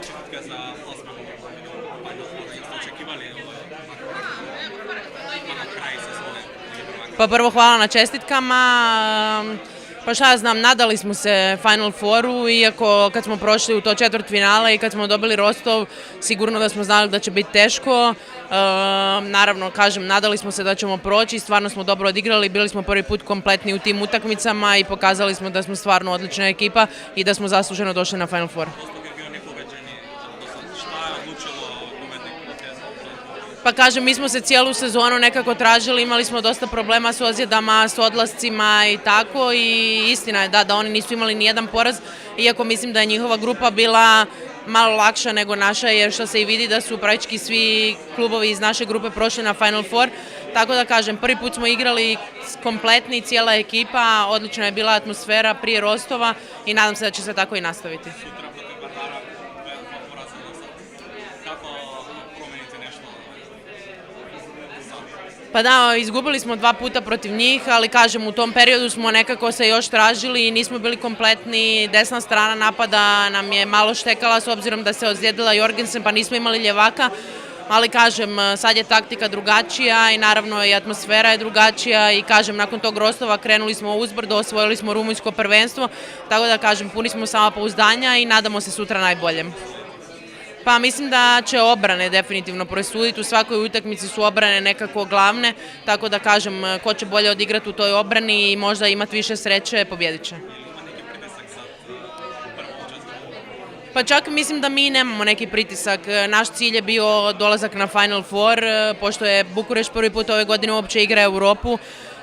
četvrtka za plasman u Final Four, jeste očekivali na kraju sezone? Pa prvo hvala na čestitkama. Pa šta ja znam, nadali smo se Final Fouru, iako kad smo prošli u to četvrtfinale i kad smo dobili Rostov, sigurno da smo znali da će biti teško. Naravno, kažem, nadali smo se da ćemo proći, stvarno smo dobro odigrali, bili smo prvi put kompletni u tim utakmicama i pokazali smo da smo stvarno odlična ekipa i da smo zasluženo došli na Final Four. Pa kažem, mi smo se cijelu sezonu nekako tražili, imali smo dosta problema s ozljedama, s odlascima i tako i istina je da oni nisu imali ni jedan poraz, iako mislim da je njihova grupa bila malo lakša nego naša, jer što se i vidi da su praktički svi klubovi iz naše grupe prošli na Final Four, tako da kažem, prvi put smo igrali kompletni, cijela ekipa, odlična je bila atmosfera prije Rostova i nadam se da će se tako i nastaviti. Pa da, izgubili smo 2 puta protiv njih, ali kažem, u tom periodu smo nekako se još tražili i nismo bili kompletni. Desna strana napada nam je malo štekala s obzirom da se ozlijedila Jorgensen, pa nismo imali ljevaka, ali kažem, sad je taktika drugačija i naravno i atmosfera je drugačija i kažem, nakon tog Rostova krenuli smo uzbrdo, osvojili smo rumunjsko prvenstvo, tako da kažem, puni smo samopouzdanja i nadamo se sutra najboljem. Pa mislim da će obrane definitivno presuditi, u svakoj utakmici su obrane nekako glavne, tako da kažem, ko će bolje odigrati u toj obrani i možda imati više sreće, pobjedit će. Pa čak mislim da mi nemamo neki pritisak, naš cilj je bio dolazak na Final Four, pošto je Bukurešt prvi put ove godine uopće igra Europu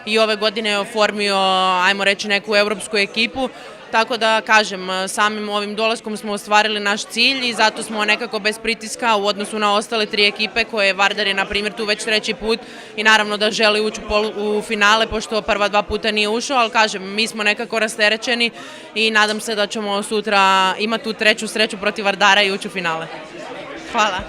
i ove godine je oformio, ajmo reći, neku europsku ekipu. Tako da, kažem, samim ovim dolaskom smo ostvarili naš cilj i zato smo nekako bez pritiska u odnosu na ostale 3 ekipe koje Vardar je, na primjer, tu već 3. put i naravno da želi ući u finale, pošto prva 2 puta nije ušao, ali kažem, mi smo nekako rasterećeni i nadam se da ćemo sutra imati tu 3. sreću protiv Vardara i ući u finale. Hvala.